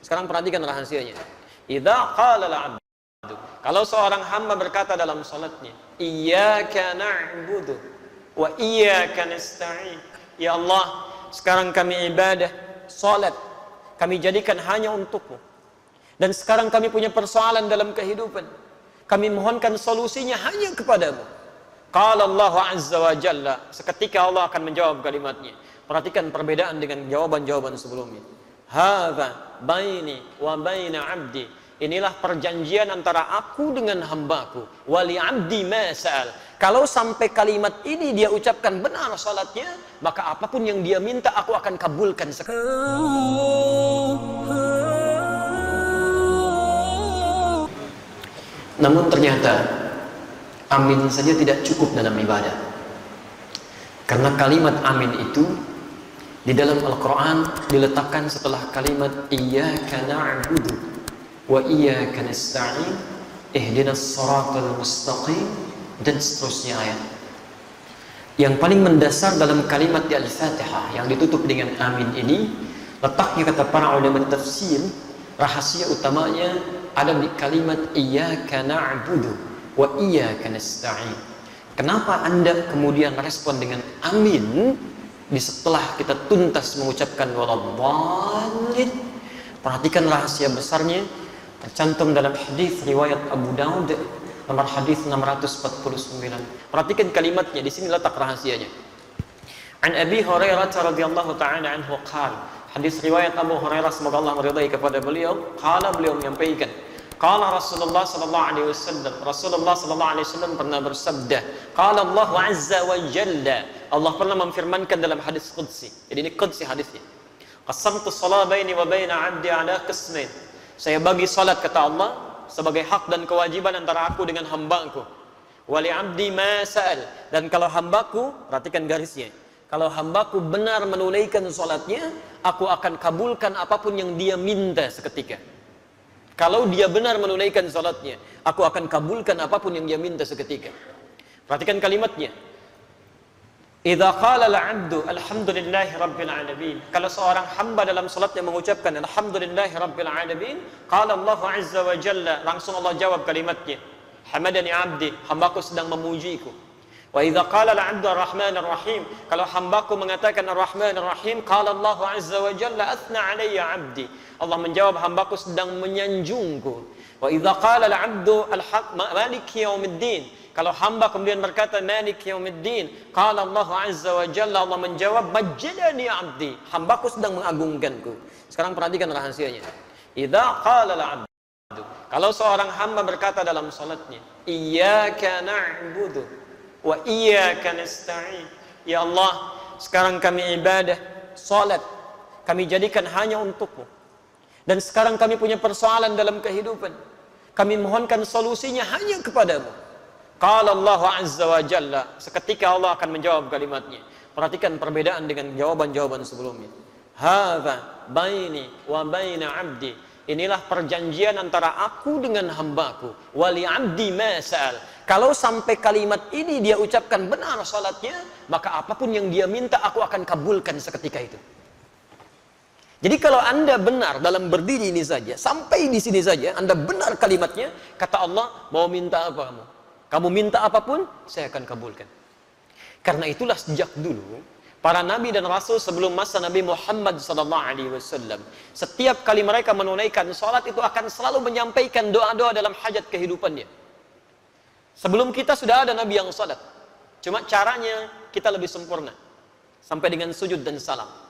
Sekarang perhatikan rahasianya. Idza qala al-'abdu, kalau seorang hamba berkata dalam salatnya, iyyaka na'budu wa iyyaka nasta'in. Ya Allah, sekarang kami ibadah, salat kami jadikan hanya untukmu. Dan sekarang kami punya persoalan dalam kehidupan. Kami mohonkan solusinya hanya kepadamu. Qala Allah Azza wa Jalla, seketika Allah akan menjawab kalimatnya. Perhatikan perbedaan dengan jawaban-jawaban sebelumnya. Hadza baini wa baina 'abdi. Inilah perjanjian antara aku dengan hambaku. Wali 'abdi ma sa'al. Kalau sampai kalimat ini dia ucapkan benar salatnya, maka apapun yang dia minta aku akan kabulkan. Namun ternyata amin saja tidak cukup dalam ibadah. Karena kalimat amin itu di dalam Al-Quran diletakkan setelah kalimat iyyaka na'budu wa iyyaka nasta'in ihdinas siratal mustaqim dan seterusnya ayat. Yang paling mendasar dalam kalimat di Al-Fatihah yang ditutup dengan amin ini, letaknya kata para ulama tafsir, rahasia utamanya ada di kalimat iyyaka na'budu wa iyyaka nasta'in. Kenapa Anda kemudian respon dengan amin di setelah kita tuntas mengucapkan waladhdallin? Perhatikan rahasia besarnya tercantum dalam hadis riwayat Abu Daud nomor hadis 649. Perhatikan kalimatnya, di sini letak rahasianya. An Abi Hurairah radhiyallahu ta'ala anhu qala, hadis riwayat Abu Hurairah semoga Allah meridai kepada beliau, qala, beliau menyampaikan, qala Rasulullah sallallahu alaihi wasallam, Rasulullah sallallahu alaihi wasallam pernah bersabda, qala Allah azza wa jalla, Allah pernah memfirmankan dalam hadis qudsi. Jadi ini qudsi hadisnya. Qasamtu shalah baini wa baina 'abdi ala qismain. Saya bagi salat kata Allah sebagai hak dan kewajiban antara aku dengan hambaku. Wali 'abdi ma sa'al, dan kalau hambaku, perhatikan garisnya, kalau hambaku benar menunaikan salatnya, aku akan kabulkan apapun yang dia minta seketika. Kalau dia benar menunaikan salatnya, aku akan kabulkan apapun yang dia minta seketika. Perhatikan kalimatnya. Idza qala al-'abdu alhamdulillahi rabbil alamin. Kalau seorang hamba dalam salatnya mengucapkan alhamdulillahi rabbil alamin, qala Allah azza wa jalla, langsung Allah jawab kalimatnya. Hamadani 'abdi, hambaku sedang memujiku. Wa idza qala al-'abdu ar-rahmanir rahim, kalau hambaku mengatakan ar-rahmanir rahim, qala Allah azza wa jalla athna 'alayya 'abdi. Allah menjawab hambaku sedang menyanjungku. Wa idza qala al-'abdu maliki yaumiddin, kalau hamba kemudian berkata maliki yaumiddin, qala Allah azza wa jalla, Allah menjawab majjadani 'abdi, hambaku sedang mengagungkanku. Sekarang perhatikan rahasianya. Idza qala al-'abdu, kalau seorang hamba berkata dalam salatnya, iyyaka na'budu wa iyyaka nasta'in. Ya Allah, sekarang kami ibadah, salat kami jadikan hanya untukmu. Dan sekarang kami punya persoalan dalam kehidupan. Kami mohonkan solusinya hanya kepadamu. Qala Allah azza wa jalla, seketika Allah akan menjawab kalimatnya. Perhatikan perbedaan dengan jawaban-jawaban sebelumnya. Hadza baini wa baina 'abdi. Inilah perjanjian antara aku dengan hambaku. Wali 'abdi ma sa'al. Kalau sampai kalimat ini dia ucapkan benar salatnya, maka apapun yang dia minta aku akan kabulkan seketika itu. Jadi kalau Anda benar dalam berdiri ini saja, sampai di sini saja, Anda benar kalimatnya, kata Allah, mau minta apa kamu? Kamu minta apapun, saya akan kabulkan. Karena itulah sejak dulu, para nabi dan rasul sebelum masa Nabi Muhammad SAW, setiap kali mereka menunaikan salat itu akan selalu menyampaikan doa-doa dalam hajat kehidupannya. Sebelum kita sudah ada nabi yang salat, cuma caranya kita lebih sempurna, sampai dengan sujud dan salam.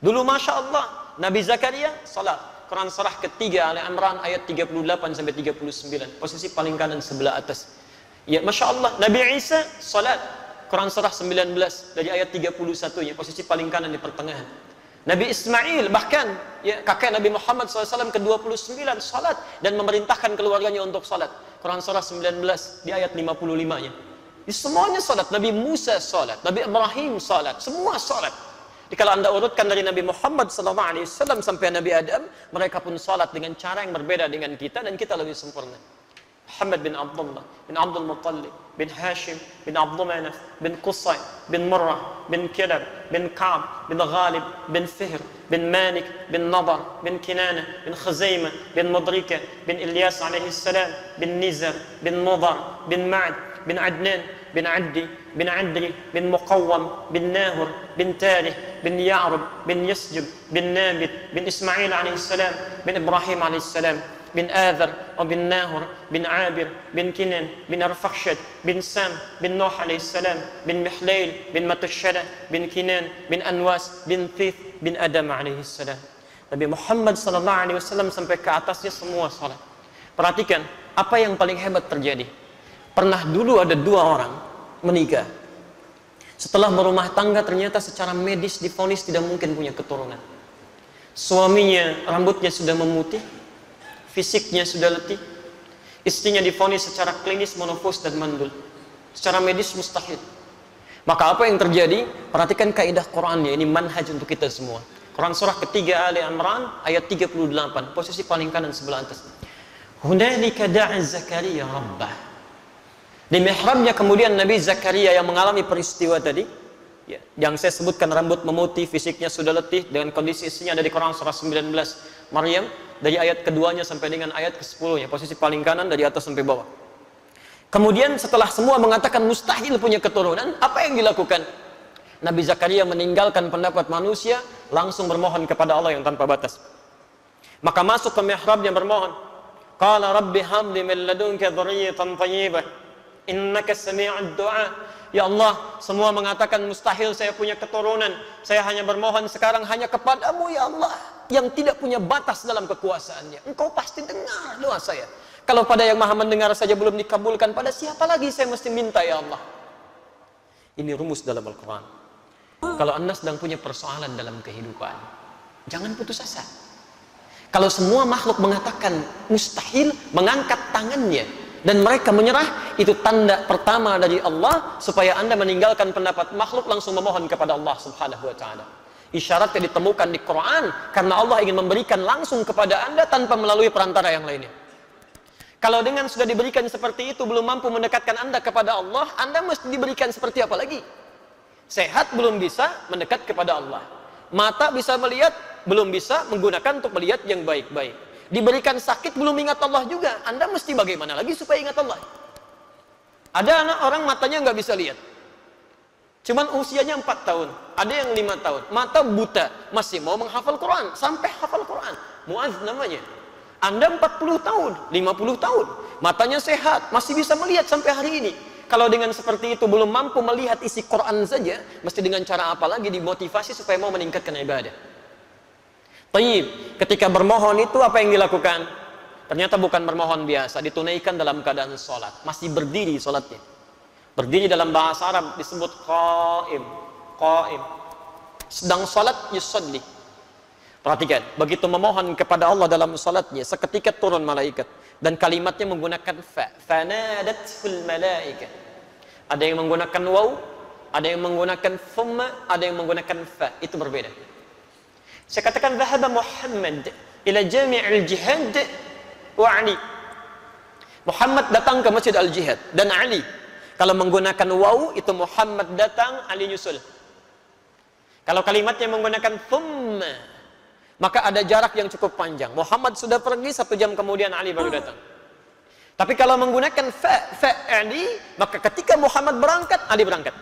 Dulu Masya Allah, Nabi Zakaria salat, Quran surah ketiga Ali Imran ayat 38 sampai 39, posisi paling kanan sebelah atas. Ya Masya Allah, Nabi Isa salat, Quran surah 19 dari ayat 31-nya, posisi paling kanan di pertengahan. Nabi Ismail bahkan ya, kakek Nabi Muhammad SAW ke-29 salat dan memerintahkan keluarganya untuk salat, Quran surah 19 di ayat 55-nya. Di semuanya salat. Nabi Musa salat, Nabi Ibrahim salat, semua salat. Jadi kalau Anda urutkan dari Nabi Muhammad SAW sampai Nabi Adam, mereka pun salat dengan cara yang berbeda dengan kita dan kita lebih sempurna. Muhammad bin Abdullah bin Abdul Muttalib bin Hashim bin Abdul Manaf bin Qusay bin Murrah bin Kilab bin Ka'ab bin Ghalib bin Fihr bin Malik bin Nadar bin Kinana bin Khuzaimah bin Mudrika bin Ilyas alaihi salam bin Nizar bin Mudar bin Ma'ad bin Adnan bin Addi bin Adri bin Muqawwam bin Nahur bin Tarih bin Ya'rub bin Yasjub bin Nabit bin Ismail alaihi salam bin Ibrahim alaihi salam bin Adhar bin Nahur bin Abir bin Kinan bin Arfakhshad bin Sam bin Nuh alaihi salam bin Mihlail bin Matashada bin Kinan bin Anwas bin Thith bin Adam alaihi salam. Nabi Muhammad sallallahu alaihi wasallam sampai ke atasnya semua salat. Perhatikan apa yang paling hebat terjadi. Pernah dulu ada dua orang menikah. Setelah berumah tangga ternyata secara medis divonis tidak mungkin punya keturunan. Suaminya rambutnya sudah memutih, fisiknya sudah letih, istrinya divonis secara klinis menopause dan mandul. Secara medis mustahil. Maka apa yang terjadi? Perhatikan kaidah Qur'annya, ini manhaj untuk kita semua. Quran surah ketiga Ali Imran ayat 38, posisi paling kanan sebelah atas. Hunalika da'a Zakaria rabbah. Di mihrabnya kemudian Nabi Zakaria yang mengalami peristiwa tadi, ya, yang saya sebutkan rambut memutih, fisiknya sudah letih, dengan kondisi istrinya ada di Quran surah 19 Maryam, dari ayat keduanya sampai dengan ayat ke-10 ya, posisi paling kanan dari atas sampai bawah. Kemudian setelah semua mengatakan mustahil punya keturunan, apa yang dilakukan? Nabi Zakaria meninggalkan pendapat manusia, langsung bermohon kepada Allah yang tanpa batas. Maka masuk ke mihrabnya bermohon. Qala rabbi hamli min ladunka dzurriyyatan thayyibah innaka sami'ud du'a. Ya Allah, semua mengatakan mustahil saya punya keturunan. Saya hanya bermohon sekarang hanya kepadamu ya Allah, yang tidak punya batas dalam kekuasaannya. Engkau pasti dengar doa saya. Kalau pada yang maha mendengar saja belum dikabulkan, pada siapa lagi saya mesti minta ya Allah? Ini rumus dalam Al-Quran. Kalau Anda sedang punya persoalan dalam kehidupan, jangan putus asa. Kalau semua makhluk mengatakan mustahil, mengangkat tangannya dan mereka menyerah, itu tanda pertama dari Allah supaya Anda meninggalkan pendapat makhluk, langsung memohon kepada Allah Subhanahu wa taala. Isyarat yang ditemukan di Quran karena Allah ingin memberikan langsung kepada Anda tanpa melalui perantara yang lainnya. Kalau dengan sudah diberikan seperti itu belum mampu mendekatkan Anda kepada Allah, Anda mesti diberikan seperti apa lagi? Sehat belum bisa mendekat kepada Allah. Mata bisa melihat, belum bisa menggunakan untuk melihat yang baik-baik. Diberikan sakit belum ingat Allah juga. Anda mesti bagaimana lagi supaya ingat Allah? Ada anak orang matanya nggak bisa lihat, cuman usianya 4 tahun, ada yang 5 tahun, mata buta, masih mau menghafal Quran, sampai hafal Quran. Muaz namanya. Anda 40 tahun, 50 tahun, matanya sehat, masih bisa melihat sampai hari ini. Kalau dengan seperti itu belum mampu melihat isi Quran saja, mesti dengan cara apa lagi dimotivasi supaya mau meningkatkan ibadah? Taib, ketika bermohon itu apa yang dilakukan? Ternyata bukan bermohon biasa, ditunaikan dalam keadaan sholat, masih berdiri sholatnya. Berdiri dalam bahasa Arab disebut qaim, qaim. Sedang sholat yusalli. Perhatikan, begitu memohon kepada Allah dalam salatnya, seketika turun malaikat dan kalimatnya menggunakan fa, fanadatul malaika. Ada yang menggunakan waw, ada yang menggunakan thumma, ada yang menggunakan fa. Itu berbeda. Saya katakan dhahaba Muhammad ila jami'il jihad wa Ali. Muhammad datang ke Masjid Al-Jihad dan Ali. Kalau menggunakan waw itu Muhammad datang, Ali nyusul. Kalau kalimatnya menggunakan thumma, maka ada jarak yang cukup panjang. Muhammad sudah pergi, 1 jam kemudian Ali baru datang. Tapi kalau menggunakan fa Ali, maka ketika Muhammad berangkat, Ali berangkat.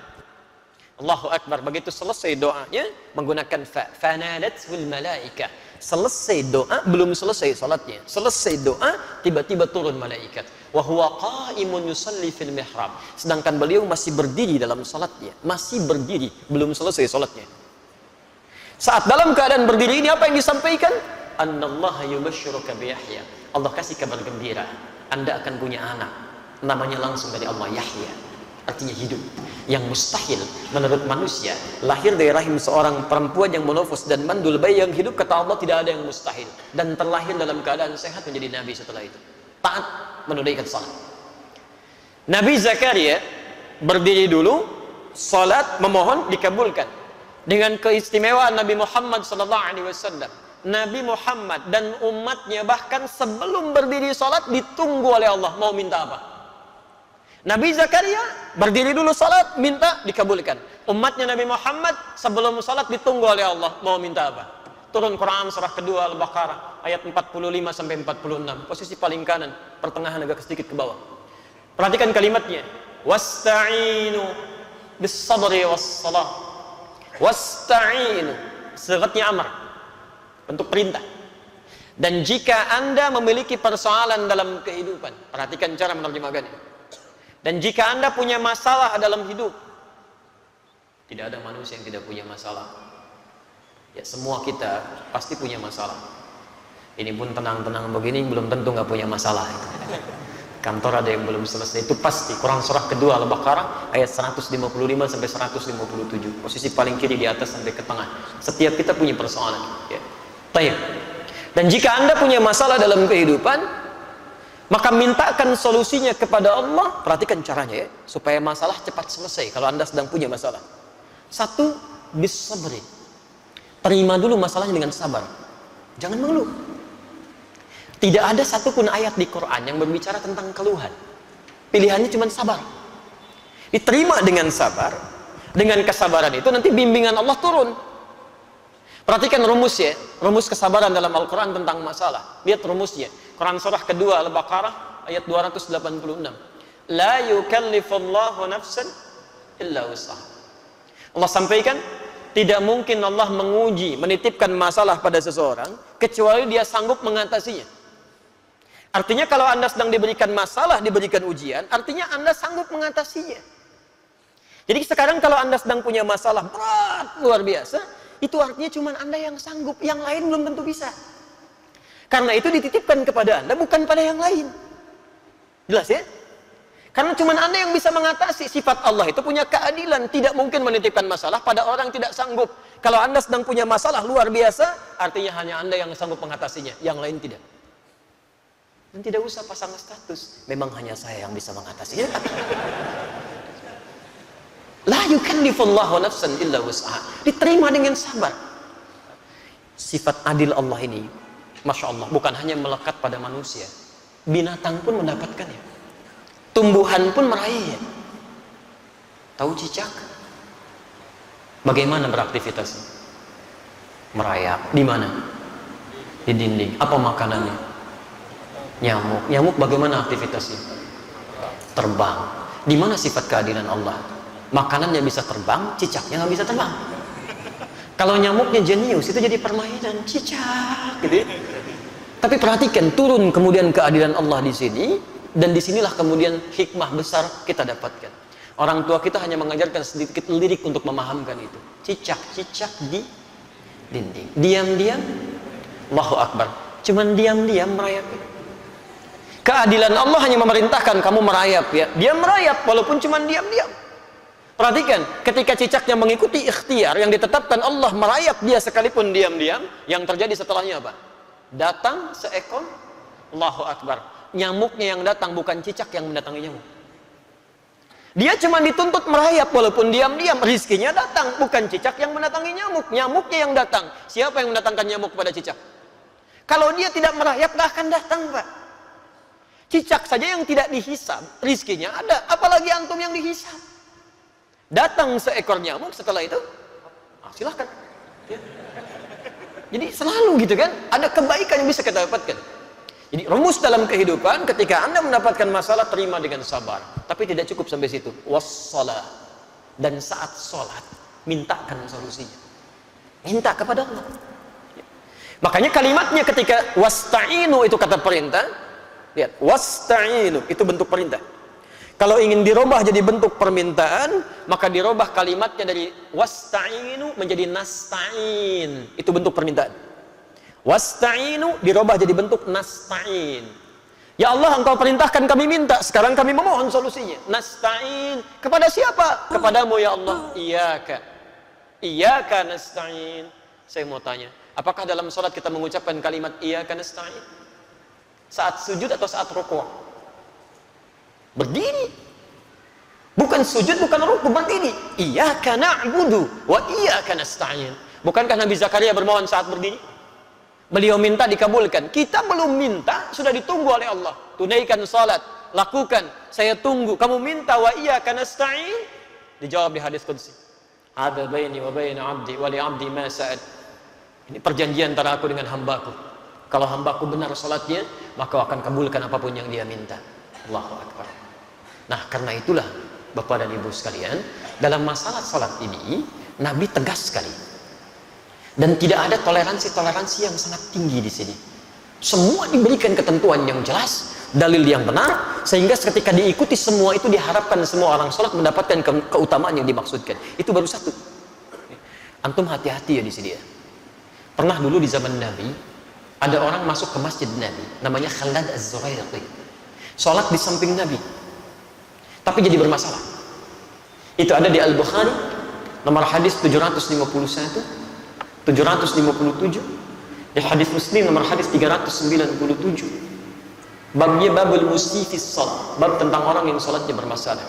Allahu Akbar. Begitu selesai doanya, menggunakan fa, fanadatul malaika. Selesai doa, belum selesai salatnya. Selesai doa, tiba-tiba turun malaikat. Wa huwa qa'imun yusalli fil mihrab. Sedangkan beliau masih berdiri dalam salatnya. Masih berdiri, belum selesai salatnya. Saat dalam keadaan berdiri ini apa yang disampaikan? Annallaha yubashshiruka bi Yahya. Allah kasih kabar gembira, Anda akan punya anak. Namanya langsung dari Allah, Yahya. Artinya hidup. Yang mustahil menurut manusia, lahir dari rahim seorang perempuan yang monofos dan mandul, bayi yang hidup, kata Allah tidak ada yang mustahil. Dan terlahir dalam keadaan sehat menjadi nabi setelah itu. Taat menunaikan salat. Nabi Zakaria berdiri dulu, salat, memohon, dikabulkan. Dengan keistimewaan Nabi Muhammad SAW, Nabi Muhammad dan umatnya bahkan sebelum berdiri sholat ditunggu oleh Allah mau minta apa. Nabi Zakaria berdiri dulu sholat, minta, dikabulkan. Umatnya Nabi Muhammad sebelum sholat ditunggu oleh Allah mau minta apa. Turun Quran surah kedua Al-Baqarah ayat 45 sampai 46, posisi paling kanan, pertengahan agak sedikit ke bawah. Perhatikan kalimatnya, wasta'inu bis sabri was salah. Wasta'inu, sigatnya amar, bentuk perintah. Dan jika Anda memiliki persoalan dalam kehidupan, perhatikan cara menerjemahkannya. Dan jika Anda punya masalah dalam hidup, tidak ada manusia yang tidak punya masalah. Ya, semua kita pasti punya masalah. Ini pun tenang-tenang begini belum tentu nggak punya masalah. Kantor ada yang belum selesai, itu pasti. Quran surah kedua Al-Baqarah ayat 155 sampai 157, posisi paling kiri di atas sampai ke tengah. Setiap kita punya persoalan, ya. Baik. Dan jika Anda punya masalah dalam kehidupan, maka mintakan solusinya kepada Allah. Perhatikan caranya ya, supaya masalah cepat selesai kalau Anda sedang punya masalah. Satu, bis sabri. Terima dulu masalahnya dengan sabar. Jangan mengeluh. Tidak ada satupun ayat di Quran yang berbicara tentang keluhan. Pilihannya cuma sabar. Diterima dengan sabar. Dengan kesabaran itu nanti bimbingan Allah turun. Perhatikan rumus ya, rumus kesabaran dalam Al-Quran tentang masalah. Lihat rumusnya. Quran surah kedua Al-Baqarah ayat 286. La yukallifullahu nafsan illa wus'aha. Allah sampaikan, tidak mungkin Allah menguji, menitipkan masalah pada seseorang kecuali dia sanggup mengatasinya. Artinya kalau Anda sedang diberikan masalah, diberikan ujian, artinya Anda sanggup mengatasinya. Jadi sekarang kalau Anda sedang punya masalah berat, luar biasa, itu artinya cuma Anda yang sanggup, yang lain belum tentu bisa. Karena itu dititipkan kepada Anda, bukan pada yang lain. Jelas ya? Karena cuma Anda yang bisa mengatasi. Sifat Allah itu punya keadilan, tidak mungkin menitipkan masalah pada orang yang tidak sanggup. Kalau Anda sedang punya masalah luar biasa, artinya hanya Anda yang sanggup mengatasinya, yang lain tidak. Dan tidak usah pasang status, memang hanya saya yang bisa mengatasinya. La yukallifullahu nafsan illa wus'aha. Diterima dengan sabar. Sifat adil Allah ini, Masya Allah, bukan hanya melekat pada manusia. Binatang pun mendapatkannya. Tumbuhan pun meraihnya. Tahu cicak? Bagaimana beraktivitasnya? Merayap. Di mana? Di dinding. Apa makanannya? Nyamuk. Nyamuk bagaimana aktivitasnya? Terbang. Di mana sifat keadilan Allah? Makanannya bisa terbang, cicaknya nggak bisa terbang. Kalau nyamuknya jenius, itu jadi permainan cicak, gitu. Tapi perhatikan, turun kemudian keadilan Allah di sini, dan disinilah kemudian hikmah besar kita dapatkan. Orang tua kita hanya mengajarkan sedikit lirik untuk memahamkan itu. Cicak-cicak di dinding. Diam-diam, Allahu Akbar. Cuman diam-diam merayap. Keadilan Allah hanya memerintahkan kamu merayap ya. Dia merayap walaupun cuman diam-diam. Perhatikan, ketika cicaknya mengikuti ikhtiar yang ditetapkan Allah, merayap dia sekalipun diam-diam, yang terjadi setelahnya apa? Datang seekor, Allahu Akbar. Nyamuknya yang datang, bukan cicak yang mendatangi nyamuk. Dia cuma dituntut merayap walaupun diam-diam, rizkinya datang, bukan cicak yang mendatangi nyamuk. Nyamuknya yang datang. Siapa yang mendatangkan nyamuk kepada cicak? Kalau dia tidak merayap, gak akan datang, Pak. Cicak saja yang tidak dihisab, rizkinya ada, apalagi antum yang dihisab. Datang seekor nyamuk, setelah itu silahkan ya. Jadi selalu gitu kan, ada kebaikan yang bisa kita dapatkan. Jadi rumus dalam kehidupan, ketika Anda mendapatkan masalah, terima dengan sabar. Tapi tidak cukup sampai situ. Wassalah. Dan saat sholat, mintakan solusinya. Minta kepada Allah ya. Makanya kalimatnya ketika wasta'inu itu kata perintah. Lihat, wasta'inu itu bentuk perintah. Kalau ingin dirubah jadi bentuk permintaan, maka dirubah kalimatnya dari wasta'inu menjadi nasta'in. Itu bentuk permintaan. Wasta'inu dirubah jadi bentuk nasta'in. Ya Allah, Engkau perintahkan kami minta, sekarang kami memohon solusinya. Nasta'in. Kepada siapa? Kepadamu ya Allah. Iyaka. Iyaka nasta'in. Saya mau tanya, apakah dalam sholat kita mengucapkan kalimat iyaka nasta'in? Saat sujud atau saat rukuk? Berdiri. Bukan sujud, bukan rukuk, berdiri. Iyyaka na'budu wa iyyaka nasta'in. Bukankah Nabi Zakaria bermohon saat berdiri? Beliau minta dikabulkan. Kita belum minta, sudah ditunggu oleh Allah. Tunaikan salat, lakukan. Saya tunggu. Kamu minta wa iyyaka nasta'in? Dijawab di hadis qudsi. Ada baini wa baina 'abdi wa li 'abdi ma sa'ad. Ini perjanjian antara aku dengan hambaku. Kalau hambaku benar salatnya, maka akan kabulkan apapun yang dia minta. Allahu akbar. Nah, karena itulah Bapak dan Ibu sekalian, dalam masalah salat ini Nabi tegas sekali. Dan tidak ada toleransi yang sangat tinggi di sini. Semua diberikan ketentuan yang jelas, dalil yang benar, sehingga ketika diikuti semua itu diharapkan semua orang sholat mendapatkan keutamaan yang dimaksudkan. Itu baru satu. Antum hati-hati ya di sini ya. Pernah dulu di zaman Nabi, ada orang masuk ke masjid Nabi, namanya Khalad Az-Zuraiqi. Sholat di samping Nabi, tapi jadi bermasalah. Itu ada di Al-Bukhari, nomor hadis 751. 757 di hadis Muslim nomor hadis 397. Babnya babul musifis salat, bab tentang orang yang salatnya bermasalah.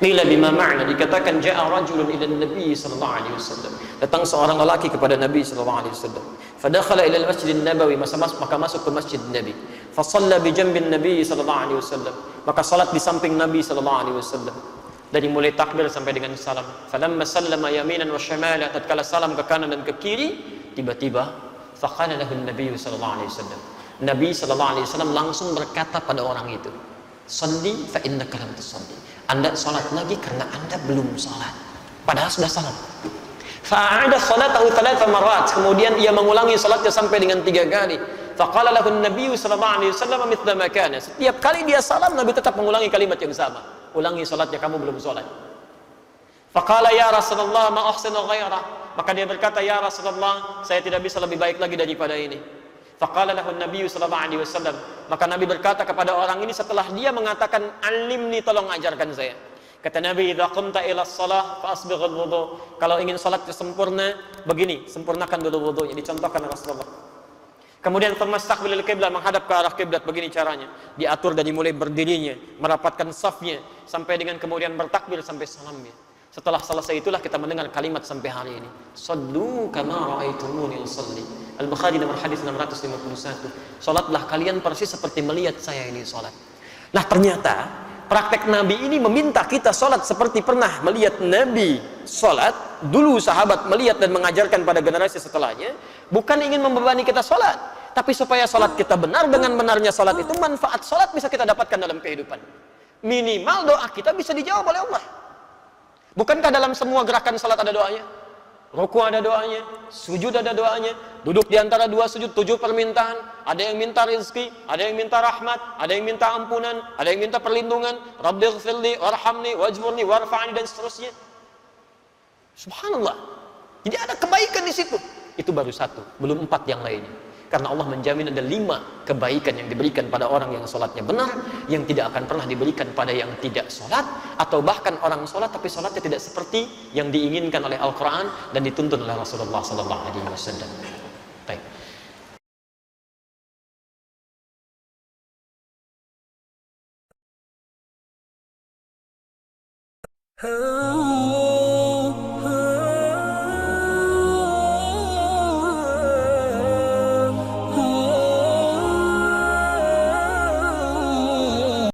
Qila bima ma'na, dikatakan ja'a rajulun ila Nabi sallallahu alaihi wasallam. Datang seorang lelaki kepada Nabi sallallahu alaihi wasallam. Fadakhala ila al-Masjid Nabawi, maka masuk ke Masjid Nabi. Fa shalla bi janbin Nabi sallallahu alaihi wasallam. Maka salat di samping Nabi sallallahu alaihi wasallam. Dari mulai takbir sampai dengan salam. Falamma sallama yaminan wa shimala, tatkala salam ke kanan dan ke kiri, tiba-tiba faqala lahu an-nabiy sallallahu alaihi wasallam. Nabi sallallahu alaihi wasallam langsung berkata pada orang itu, "Shalli fa innaka lam tusalli." Anda salat lagi karena Anda belum salat. Padahal sudah salam. Fa'ada salatahu thalatha marrat. Kemudian ia mengulangi salatnya sampai dengan 3 kali. Faqala lahu an-nabiy sallallahu alaihi wasallam mithla ma kana. Setiap kali dia salam, Nabi tetap mengulangi kalimat yang sama. Ulangi salatnya, kamu belum salat. Faqala ya Rasulullah ma ahsinu ghaira. Maka dia berkata, ya Rasulullah, saya tidak bisa lebih baik lagi daripada ini. Faqala lahu an-nabiy sallallahu alaihi wasallam. Maka Nabi berkata kepada orang ini setelah dia mengatakan, alimni, tolong ajarkan saya. Kata Nabi, idza qumta ila shalah fa asbighul wudu. Kalau ingin salatnya sempurna, begini, sempurnakan dulu wudunya, dicontohkan Rasulullah. Kemudian famastaqbilil qiblah, menghadap ke arah kiblat, begini caranya. Diatur dari mulai berdirinya, merapatkan safnya, sampai dengan kemudian bertakbir sampai salamnya. Setelah selesai itulah kita mendengar kalimat sampai hari ini. Sallu kama ra'aitumuni usalli. Al-Bukhari nomor hadis 651. Salatlah kalian persis seperti melihat saya ini salat. Nah, ternyata praktek Nabi ini meminta kita salat seperti pernah melihat Nabi salat. Dulu sahabat melihat dan mengajarkan pada generasi setelahnya, bukan ingin membebani kita salat, tapi supaya salat kita benar. Dengan benarnya salat itu, manfaat salat bisa kita dapatkan dalam kehidupan. Minimal doa kita bisa dijawab oleh Allah. Bukankah dalam semua gerakan salat ada doanya? Ruku ada doanya, sujud ada doanya, duduk di antara 2 sujud 7 permintaan. Ada yang minta rezeki, ada yang minta rahmat, ada yang minta ampunan, ada yang minta perlindungan. Rabbighfirli warhamni wajburni warfa'ni, dan seterusnya. Subhanallah. Jadi ada kebaikan di situ. Itu baru 1, belum 4 yang lainnya. Karena Allah menjamin ada 5 kebaikan yang diberikan pada orang yang sholatnya benar, yang tidak akan pernah diberikan pada yang tidak sholat, atau bahkan orang sholat tapi sholatnya tidak seperti yang diinginkan oleh Al-Quran dan dituntun oleh Rasulullah SAW. Baik. Oh